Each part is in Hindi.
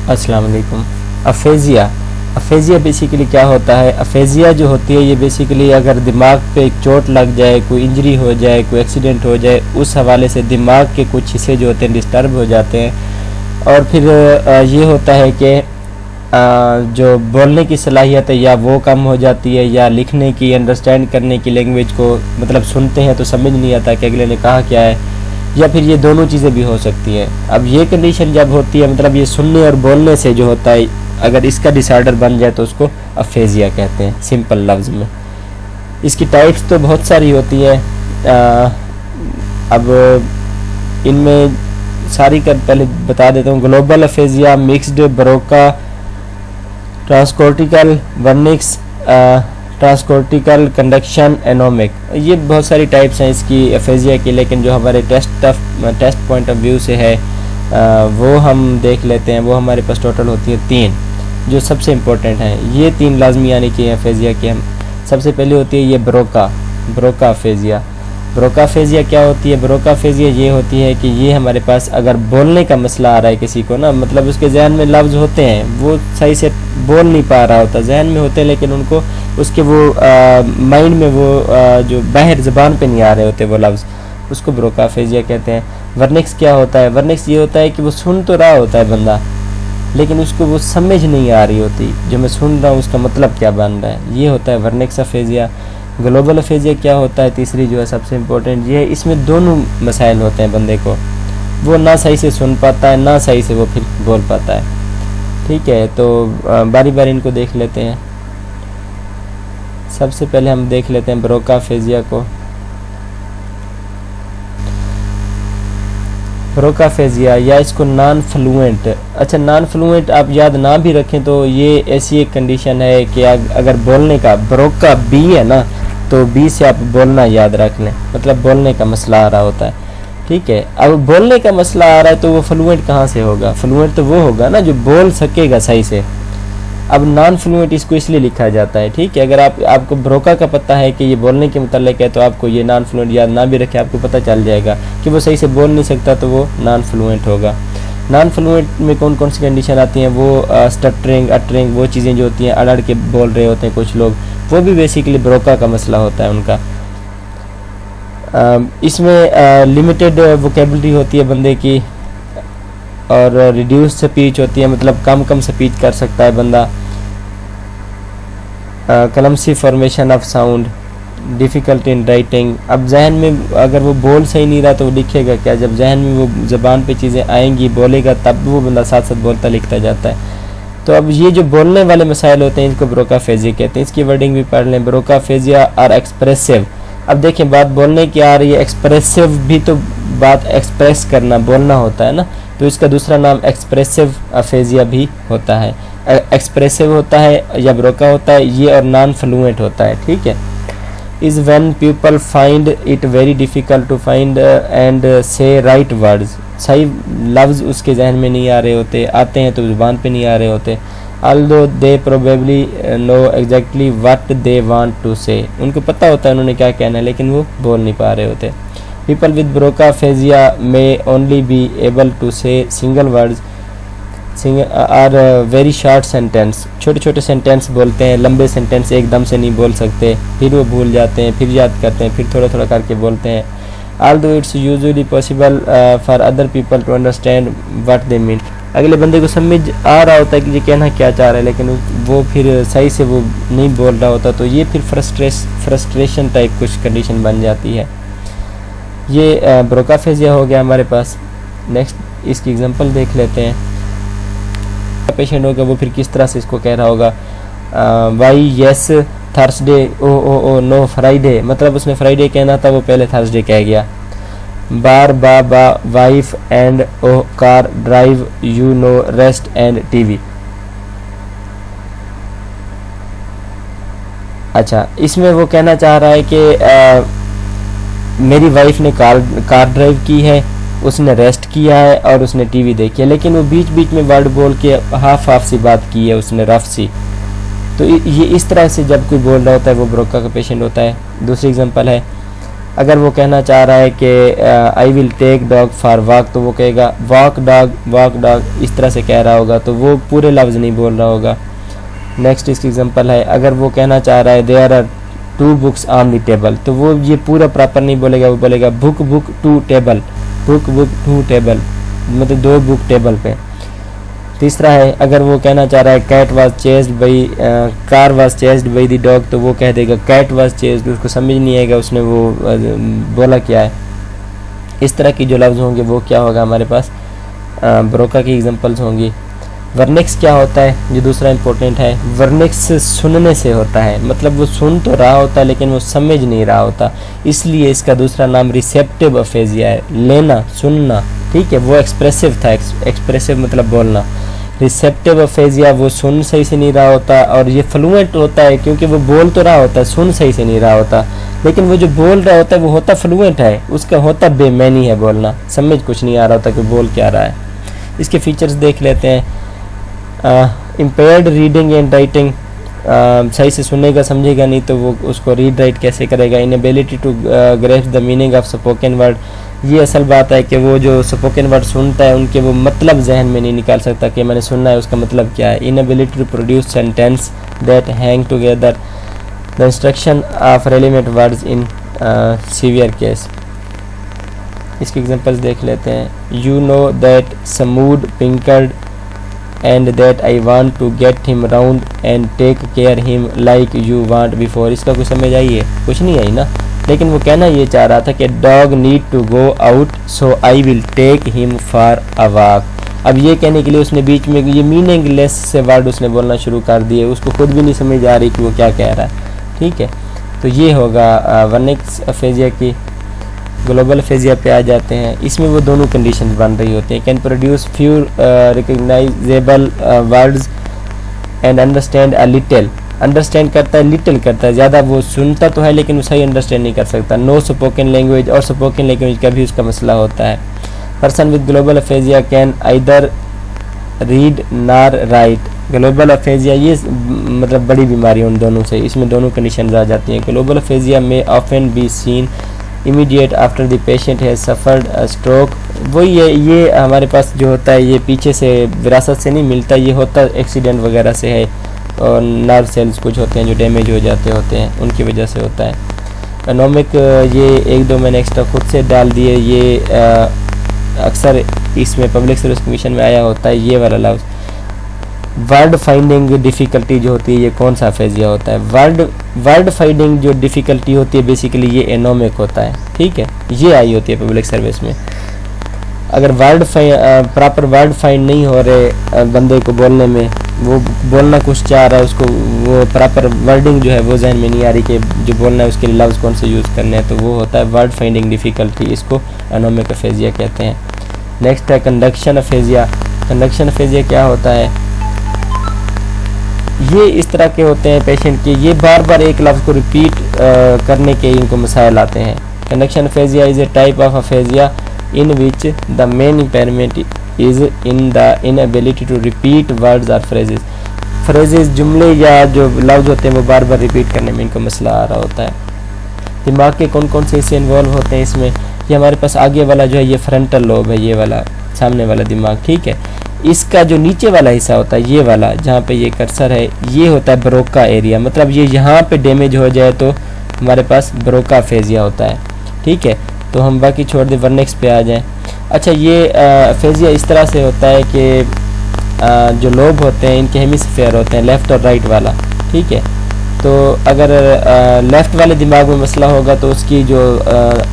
अस्सलाम वालेकुम। अफेजिया, अफेजिया बेसिकली क्या होता है? अफेजिया जो होती है ये बेसिकली अगर दिमाग पे चोट लग जाए, कोई इंजरी हो जाए, कोई एक्सीडेंट हो जाए, उस हवाले से दिमाग के कुछ हिस्से जो होते हैं डिस्टर्ब हो जाते हैं। और फिर ये होता है कि जो बोलने की सलाहियत है या वो कम हो जाती है, या लिखने की, अंडरस्टैंड करने की, लैंग्वेज को मतलब सुनते हैं तो समझ नहीं आता कि अगले ने कहा क्या है, या फिर ये दोनों चीज़ें भी हो सकती हैं। अब ये कंडीशन जब होती है, मतलब ये सुनने और बोलने से जो होता है, अगर इसका डिसऑर्डर बन जाए तो उसको अफेजिया कहते हैं सिंपल लफ्ज़ में। इसकी टाइप्स तो बहुत सारी होती हैं। अब इनमें सारी कर पहले बता देता हूँ। Global aphasia, mixed, Broca, transcortical, Wernicke's, transcortical, conduction, anomic, ये बहुत सारी टाइप्स हैं इसकी अफेजिया की। लेकिन जो हमारे टेस्ट पॉइंट ऑफ व्यू से है वो हम देख लेते हैं। वो हमारे पास टोटल होती है 3 जो सबसे इम्पोर्टेंट हैं। ये 3 लाजमी यानी कि अफेजिया की हम सबसे पहले होती है ये ब्रोका अफेजिया। ब्रोकाफेजिया क्या होती है? ब्रोकाफेजिया ये होती है कि ये हमारे पास अगर बोलने का मसला आ रहा है किसी को ना, मतलब उसके जहन में लफ्ज़ होते हैं, वो सही से बोल नहीं पा रहा होता, जहन में होते हैं लेकिन उनको उसके वो माइंड में वो जो बाहर ज़बान पे नहीं आ रहे होते वो लफ्ज़, उसको ब्रोकाफेजिया कहते हैं। वर्निक्स क्या होता है? वर्निक्स ये होता है कि वो सुन तो रहा होता है बंदा, लेकिन उसको वो समझ नहीं आ रही होती, जो मैं सुन रहा हूँ उसका मतलब क्या बन रहा है, ये होता है वर्निक्स अफेजिया। ग्लोबल अफेजिया क्या होता है? तीसरी जो है सबसे इम्पोर्टेंट ये है, इसमें दोनों मसाइल होते हैं बंदे को, वो ना सही से सुन पाता है, ना सही से वो फिर बोल पाता है। ठीक है, तो बारी बारी इनको देख लेते हैं। सबसे पहले हम देख लेते हैं ब्रोकाफेजिया को। ब्रोकाफेजिया या इसको नॉन फ्लुएंट, अच्छा नॉन फ्लुएंट आप याद ना भी रखें तो ये ऐसी एक कंडीशन है कि अगर बोलने का ब्रोका बी है ना, तो बी से आप बोलना याद रख लें, मतलब बोलने का मसला आ रहा होता है। ठीक है, अब बोलने का मसला आ रहा है तो वो फ्लुएंट कहाँ से होगा? फ्लुएंट तो वो होगा ना जो बोल सकेगा सही से। अब नॉन फ्लुएंट इसको इसलिए लिखा जाता है। ठीक है, अगर आपको ब्रोका का पता है कि ये बोलने के मुतल्लिक है तो आपको ये नॉन फ्लुएंट याद ना भी रखे, आपको पता चल जाएगा कि वो सही से बोल नहीं सकता, तो वो नॉन फ्लुएंट होगा। नॉन फ्लुएंट में कौन कौन सी कंडीशन आती हैं? वो स्टटरिंग, अटरिंग, वो चीज़ें जो होती हैं, अड़ के बोल रहे होते हैं कुछ लोग, वो भी बेसिकली ब्रोका का मसला होता है उनका। इसमें लिमिटेड वोकेबलरी होती है बंदे की, और रिड्यूस स्पीच होती है, मतलब कम स्पीच कर सकता है बंदा। Clumsy formation of sound, difficult in writing, अब जहन में अगर वो बोल सही नहीं रहा तो वो लिखेगा क्या? जब जहन में वो ज़बान पे चीज़ें आएंगी, बोलेगा, तब वो बंदा साथ साथ बोलता लिखता जाता है। तो अब ये जो बोलने वाले मसाइल होते हैं इनको ब्रोकाफेजिया कहते हैं। इसकी वर्डिंग भी पढ़ लें। ब्रोकाफेजिया और एक्सप्रेसिव, अब देखें बात बोलने की आ रही है, एक्सप्रेसिव भी तो बात एक्सप्रेस करना, बोलना होता है ना, तो इसका दूसरा नाम एक्सप्रेसिव अफेजिया भी होता है। एक्सप्रेसिव होता है या ब्रोका होता है ये, और नॉन फ्लुएंट होता है। ठीक है, is when people find it very difficult to find and say right words, सही लफ्ज़ उसके जहन में नहीं आ रहे होते, आते हैं तो ज़ुबान पे नहीं आ रहे होते। although they probably know exactly what they want to say, उनको पता होता है उन्होंने क्या कहना है लेकिन वो बोल नहीं पा रहे होते। people with brocaphobia may only be able to say single words और वेरी शॉर्ट सेंटेंस, छोटे छोटे सेंटेंस बोलते हैं, लंबे सेंटेंस एकदम से नहीं बोल सकते, फिर वो भूल जाते हैं, फिर याद करते हैं, फिर थोड़ा थोड़ा करके बोलते हैं। although it's usually possible for other people to understand what they mean, अगले बंदे को समझ आ रहा होता है कि ये कहना क्या चाह रहा है, लेकिन वो फिर सही से वो नहीं बोल रहा होता, तो ये फिर फ्रस्ट्रेशन टाइप कुछ कंडीशन बन जाती है। ये ब्रोकाफेजिया हो गया हमारे पास। नेक्स्ट इसकी एग्जांपल देख लेते हैं। पेशेंट होगा वो फिर किस तरह से इसको कह रहा होगा, why yes Thursday, oh no Friday, मतलब उसने फ्राइडे कहना था वो पहले थर्सडे कह गया। बार बा wife and oh car drive you know rest and TV. अच्छा, इसमें वो कहना चाह रहा है कि मेरी वाइफ ने कार ड्राइव की है, उसने रेस्ट किया है और उसने टीवी देखी है, लेकिन वो बीच बीच में वर्ड बोल के हाफ सी बात की है उसने, रफ सी। तो ये इस तरह से जब कोई बोल रहा होता है वो ब्रोका का पेशेंट होता है। दूसरी एग्जांपल है, अगर वो कहना चाह रहा है कि I will take dog for walk, तो वो कहेगा वॉक डॉग, इस तरह से कह रहा होगा, तो वो पूरे लफ्ज़ नहीं बोल रहा होगा। नेक्स्ट इसकी एग्जांपल है, अगर वो कहना चाह रहा है there are 2 books on the table, तो वो ये पूरा प्रॉपर नहीं बोलेगा, वो बोलेगा बुक 2 टेबल, बुक 2 टेबल, मतलब 2 बुक टेबल पे। तीसरा है, अगर वो कहना चाह रहा है cat was chased by car was chased by the dog, तो वो कह देगा कैट वाज चेस्ड, उसको समझ नहीं आएगा उसने वो बोला क्या है। इस तरह की जो लफ्ज़ होंगे वो क्या होगा हमारे पास, ब्रोका की एग्जांपल्स होंगी। वर्निक्स क्या होता है, जो दूसरा इंपॉर्टेंट है, वर्निक्स सुनने से होता है, मतलब वो सुन तो रहा होता है लेकिन वो समझ नहीं रहा होता, इसलिए इसका दूसरा नाम रिसेप्टिव अफेजिया है, लेना सुनना, ठीक है। वो एक्सप्रेसिव था, एक्सप्रेसिव मतलब बोलना। रिसेप्टिव अफेजिया वो सुन सही से नहीं रहा होता, और ये फ्लुएंट होता है क्योंकि वो बोल तो रहा होता है, सुन सही से नहीं रहा होता, लेकिन वो जो बोल रहा होता है वो होता फ्लुएंट है, उसका होता बेमैनी है बोलना, समझ कुछ नहीं आ रहा होता कि बोल क्या रहा है। इसके फीचर्स देख लेते हैं। इम्पेयर्ड रीडिंग एंड राइटिंग, सही से सुनेगा समझेगा नहीं तो वो उसको रीड राइट कैसे करेगा। Inability to grasp the meaning of spoken word, ये असल बात है कि वो जो स्पोकन वर्ड सुनता है उनके वो मतलब जहन में नहीं निकाल सकता कि मैंने सुनना है उसका मतलब क्या है। Inability to produce sentence that hang together the instruction of relevant words in severe case. इसके एग्जांपल्स देख लेते हैं। You know that smooth pinkard and that I want to get him round and take care him like you want before, इसका कुछ समझ आई है? कुछ नहीं आई ना, लेकिन वो कहना ये चाह रहा था कि dog need to go out so I will take him for a walk। अब ये कहने के लिए उसने बीच में ये मीनिंगलेस से वर्ड उसने बोलना शुरू कर दिए, उसको खुद भी नहीं समझ आ रही कि वो क्या कह रहा है, ठीक है। तो ये होगा वर्निक्स अफेजिया की। ग्लोबल अफेजिया पे आ जाते हैं, इसमें वो दोनों कंडीशन बन रही होती हैं। Can produce few recognisable words and understand a little, understand करता है लिटिल करता है, ज़्यादा वो सुनता तो है लेकिन वो सही अंडरस्टैंड नहीं कर सकता। नो स्पोकन लैंग्वेज, और स्पोकन लैंग्वेज का भी उसका मसला होता है। Person with global aphasia can either read नार राइट, ग्लोबल अफेजिया ये मतलब बड़ी बीमारी उन दोनों से, इसमें दोनों कंडीशन आ जाती हैं। ग्लोबल अफेजिया में often be seen immediate after the patient has suffered a stroke, वही है ये हमारे पास जो होता है ये पीछे से विरासत से नहीं मिलता, ये होता एक्सीडेंट वगैरह से है, और नर्व सेल्स कुछ होते हैं जो डैमेज हो जाते होते हैं उनकी वजह से होता है। इकोनॉमिक ये 1-2 मैंने एक्स्ट्रा खुद से डाल दिए, ये अक्सर इसमें पब्लिक सर्विस कमीशन में आया होता है ये वाला लफ्ज़। वर्ड फाइंडिंग डिफ़िकल्टी जो होती है ये कौन सा अफेजिया होता है? वर्ड फाइंडिंग जो डिफ़िकल्टी होती है बेसिकली ये एनोमिक होता है, ठीक है, ये आई होती है पब्लिक सर्विस में। अगर प्रॉपर वर्ड फाइंड नहीं हो रहे बंदे को बोलने में, वो बोलना कुछ चाह रहा है, उसको वो प्रॉपर वर्डिंग जो है वो जहन में नहीं आ रही कि जो बोलना है उसके लिए लफ्ज़ कौन से यूज़ करने हैं, तो वो होता है वर्ड फाइंडिंग डिफ़िकल्टी, इसको एनोमिक अफेजिया कहते हैं। नेक्स्ट है कंडक्शन अफेजिया। कंडक्शन अफेजिया क्या होता है? ये इस तरह के होते हैं पेशेंट के, ये बार बार एक लफ्ज़ को रिपीट करने के इनको मसाइल आते हैं। Conduction aphasia is a type of aphasia in which the main impairment is in the inability to repeat words और फ्रेजेस, जुमले या जो लफ्ज़ होते हैं वो बार बार रिपीट करने में इनको मसला आ रहा होता है। दिमाग के कौन कौन से हिस्से इन्वॉल्व होते हैं इसमें? ये हमारे पास आगे वाला जो है ये फ्रंटल लोब है, ये वाला सामने वाला दिमाग, ठीक है। इसका जो नीचे वाला हिस्सा होता है ये वाला जहाँ पे ये कर्सर है, ये होता है ब्रोका एरिया, मतलब ये यहाँ पे डैमेज हो जाए तो हमारे पास ब्रोका अफेजिया होता है, ठीक है। तो हम बाकी छोड़ दें, वर्निक्स पे आ जाएं। अच्छा, ये अफेजिया इस तरह से होता है कि जो लोब होते हैं इनके हेमिस्फीयर होते हैं, लेफ़्ट और राइट वाला, ठीक है। तो अगर लेफ़्ट वाले दिमाग में मसला होगा तो उसकी जो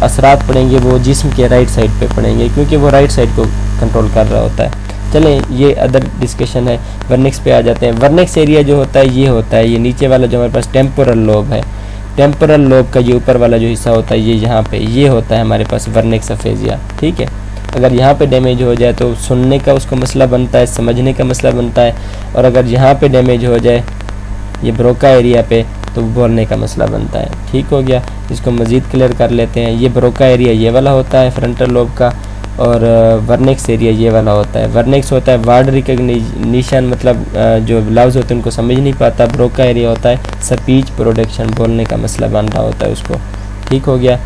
असरात पड़ेंगे वो जिस्म के राइट साइड पे पड़ेंगे, क्योंकि वो राइट साइड को कंट्रोल कर रहा होता है। चलें, ये अदर डिस्कशन है। वर्निक्स पे आ जाते हैं। वर्निक्स एरिया जो होता है ये नीचे वाला जो हमारे पास टेम्पोरल लोब है, टेम्पोरल लोब का ये ऊपर वाला जो हिस्सा होता है ये यहाँ पे ये होता है हमारे पास वर्निक्स अफेजिया, ठीक है। अगर यहाँ पे डैमेज हो जाए तो सुनने का उसको मसला बनता है, समझने का मसला बनता है, और अगर यहाँ पे डैमेज हो जाए ये ब्रोका एरिया पे तो बोलने का मसला बनता है, ठीक हो गया। इसको मज़ीद क्लियर कर लेते हैं। ये ब्रोका एरिया ये वाला होता है फ्रंटल लोब का, और वर्निक्स एरिया ये वाला होता है। वर्निक्स होता है वर्ड रिकग्निशन, मतलब जो लफ्ज़ होते हैं उनको समझ नहीं पाता। ब्रोका एरिया होता है स्पीच प्रोडक्शन, बोलने का मसला बन रहा होता है उसको, ठीक हो गया।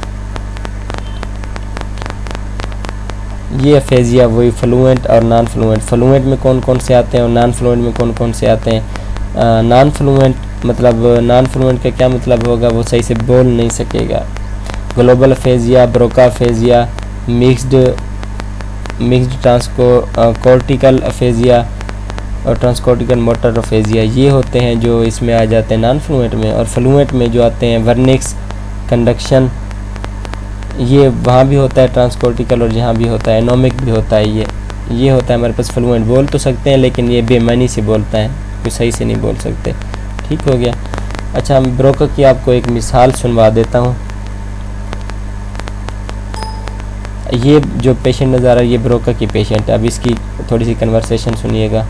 ये अफेजिया वही फ्लुएंट और नॉन फ्लुएंट। फ्लुएंट में कौन कौन से आते हैं और नॉन फ्लुएंट में कौन कौन से आते हैं। नॉन फ्लुएंट मतलब नॉन फ्लुएंट का क्या मतलब होगा, वो सही से बोल नहीं सकेगा। Global aphasia, Broca aphasia, mixed transcortical aphasia और ट्रांसकोर्टिकल मोटर अफेजिया, ये होते हैं जो इसमें आ जाते हैं नॉन फ्लुएंट में। और फ्लुएंट में जो आते हैं वर्निक्स, कंडक्शन, ये वहाँ भी होता है ट्रांसकोर्टिकल और यहाँ भी होता है, एनोमिक भी होता है। ये होता है हमारे पास फ्लुएंट। बोल तो सकते हैं लेकिन ये बेमानी से बोलता है, कुछ सही से नहीं बोल सकते। ठीक हो गया। अच्छा, हम ब्रोका की आपको एक मिसाल सुनवा देता हूँ। ये जो पेशेंट नज़र आ रहा है ये ब्रोका की पेशेंट है। अब इसकी थोड़ी सी कन्वर्सेशन सुनिएगा,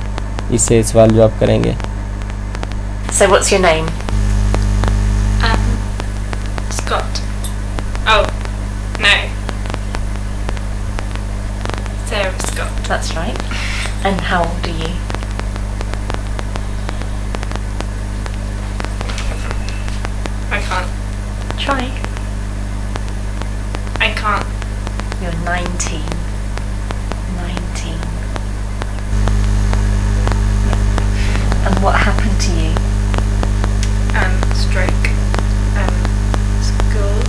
इससे सवाल जवाब करेंगे। So what's your name? Scott. Oh, no. Sarah Scott. That's right. And how old are you? I can't. Try. I can't. You're 19. 19. And what happened to you? Stroke. School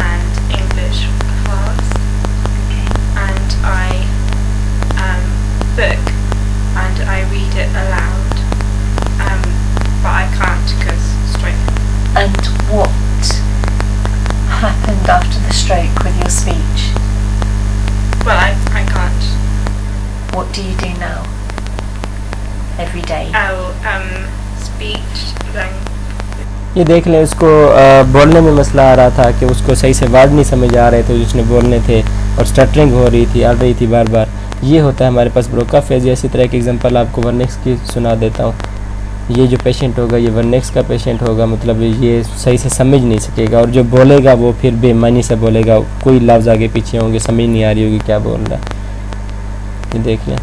and English class. Okay. And I book and I read it aloud. But I can't because stroke. And what happened after the stroke with your speech? Well, I can't. What do you do now? Every day? Speech then. ये देख लें, उसको बोलने में मसला आ रहा था कि उसको सही से वर्ड नहीं समझ आ रहे थे जिसने बोलने थे और स्टटरिंग हो रही थी, आ रही थी बार बार। ये होता है हमारे पास ब्रोका फेजिया। इसी तरह की एग्जांपल आपको वर्निक्स की सुना देता हूँ। ये जो पेशेंट होगा ये वर्निक्स का पेशेंट होगा, मतलब ये सही से समझ नहीं सकेगा और जो बोलेगा वो फिर बेमानी से बोलेगा, कोई लफ्ज़ आगे पीछे होंगे, समझ नहीं आ रही होगी क्या बोल रहा है। ये देख लें।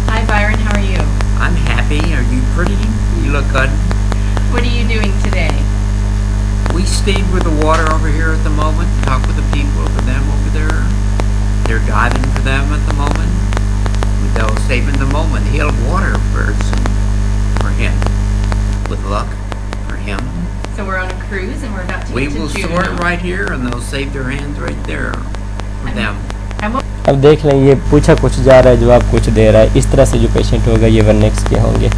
Hi Byron, how are you? I'm happy. Are you pretty? You look good. What are you doing today? We stayed with the water over here at the moment, talk with the people over them over there. They're diving for them at the moment. They'll save in the moment. He'll have water very soon for him. With luck for him. So we're on a cruise and we're about to We get to will Juneau. store it right here and they'll save their hands right there for them. अब देख लें, ये पूछा कुछ जा रहा है, जवाब कुछ दे रहा है। इस तरह से जो पेशेंट होगा ये वर्निक्स के होंगे।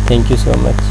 Thank you so much.